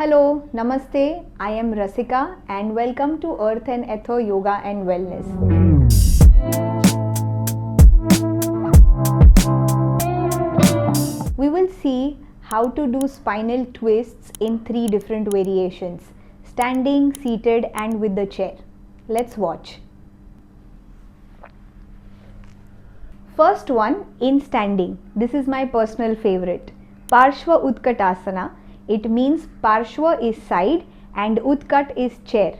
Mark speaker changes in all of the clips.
Speaker 1: Hello, Namaste, I am Rasika and welcome to Earth and Ether Yoga and Wellness. We will see how to do spinal twists in 3 different variations: standing, seated and with the chair. Let's watch. First one, in standing. This is my personal favorite. Parshva Utkatasana. It means Parshva is side and Utkat is chair.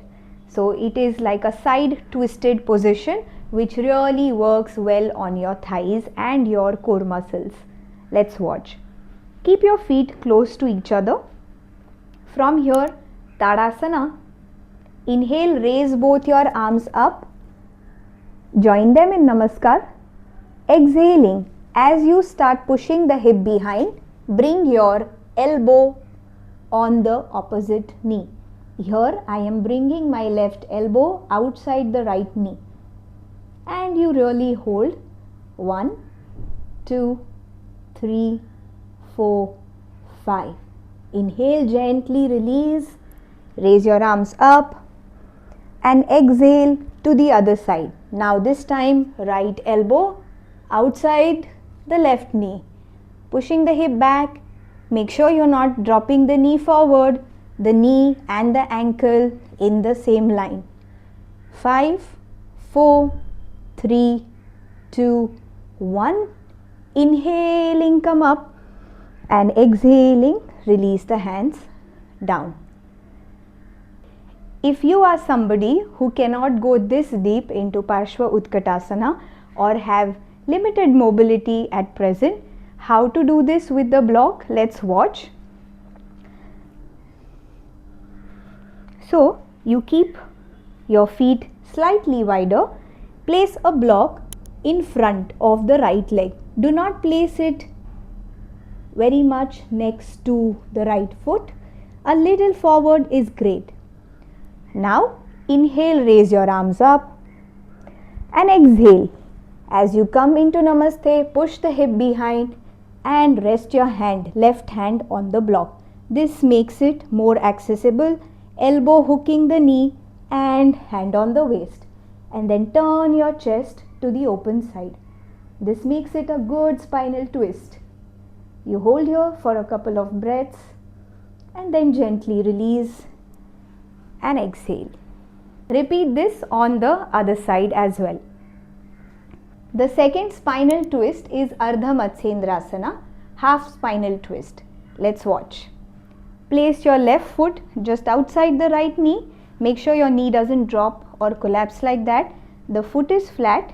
Speaker 1: So it is like a side twisted position which really works well on your thighs and your core muscles. Let's watch. Keep your feet close to each other. From here, Tadasana. Inhale, raise both your arms up. Join them in Namaskar. Exhaling, as you start pushing the hip behind, bring your elbow on the opposite knee. Here I am bringing my left elbow outside the right knee. And you really hold 1, 2, 3, 4, 5. Inhale, gently release, raise your arms up and exhale to the other side. Now this time right elbow outside the left knee, pushing the hip back. Make sure you're not dropping the knee forward, the knee and the ankle in the same line. 5, 4, 3, 2, 1. Inhaling, come up and exhaling, release the hands down. If you are somebody who cannot go this deep into Parshva Utkatasana or have limited mobility at present, how to do this with the block? Let's watch. So you keep your feet slightly wider, place a block in front of the right leg. Do not place it very much next to the right foot. A little forward is great. Now inhale, raise your arms up and exhale. As you come into Namaste, push the hip behind and rest your left hand on the block. This makes it more accessible. Elbow hooking the knee and hand on the waist. And then turn your chest to the open side. This makes it a good spinal twist. You hold here for a couple of breaths and then gently release and exhale. Repeat this on the other side as well. The second spinal twist is Ardha Matsyendrasana, half spinal twist. Let's watch. Place your left foot just outside the right knee. Make sure your knee doesn't drop or collapse like that. The foot is flat.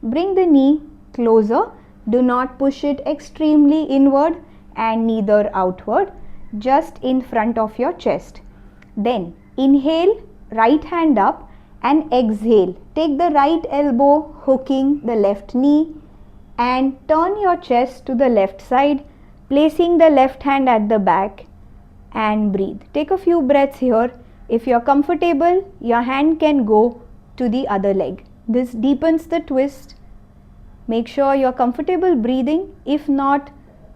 Speaker 1: Bring the knee closer. Do not push it extremely inward and neither outward, just in front of your chest. Then inhale, right hand up and exhale. Take the right elbow hooking the left knee and turn your chest to the left side, placing the left hand at the back and breathe. Take a few breaths here. If you're comfortable, your hand can go to the other leg. This deepens the twist. Make sure you're comfortable breathing. If not,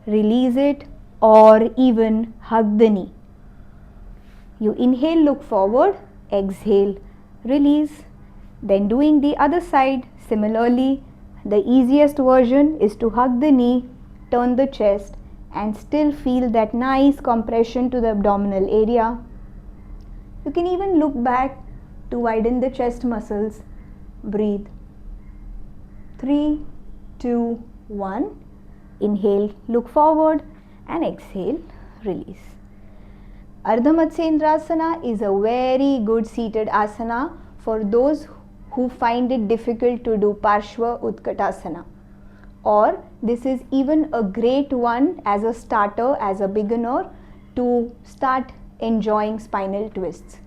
Speaker 1: release it or even hug the knee. You inhale, look forward, exhale, release. Then doing the other side similarly. The easiest version is to hug the knee, turn the chest and still feel that nice compression to the abdominal area. You can even look back to widen the chest muscles. Breathe. 3, 2, 1. Inhale, look forward and exhale, release. Ardha Matsyendrasana is a very good seated asana for those who find it difficult to do Parshva Utkatasana. Or this is even a great one as a starter, as a beginner, to start enjoying spinal twists.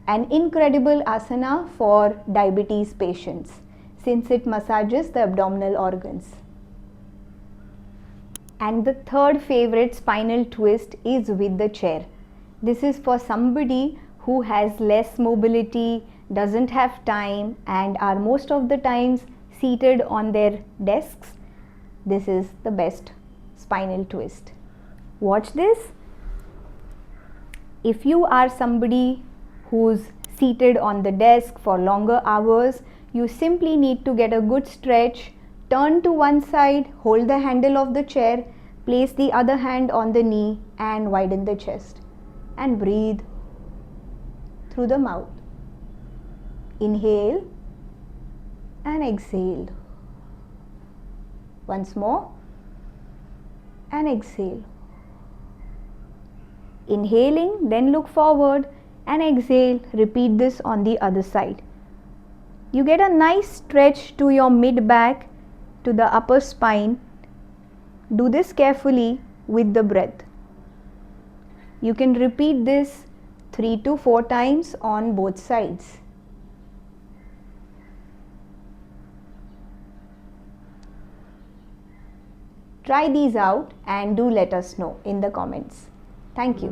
Speaker 1: An incredible asana for diabetes patients since it massages the abdominal organs. And the third favorite spinal twist is with the chair. This is for somebody who has less mobility, doesn't have time and are most of the times seated on their desks. This is the best spinal twist. Watch this. If you are somebody who's seated on the desk for longer hours, you simply need to get a good stretch, turn to one side, hold the handle of the chair, place the other hand on the knee and widen the chest and breathe through the mouth. Inhale and exhale. Once more and exhale. Inhaling, then look forward and exhale. Repeat this on the other side. You get a nice stretch to your mid back, to the upper spine. Do this carefully with the breath. You can repeat this 3 to 4 times on both sides. Try these out and do let us know in the comments. Thank you.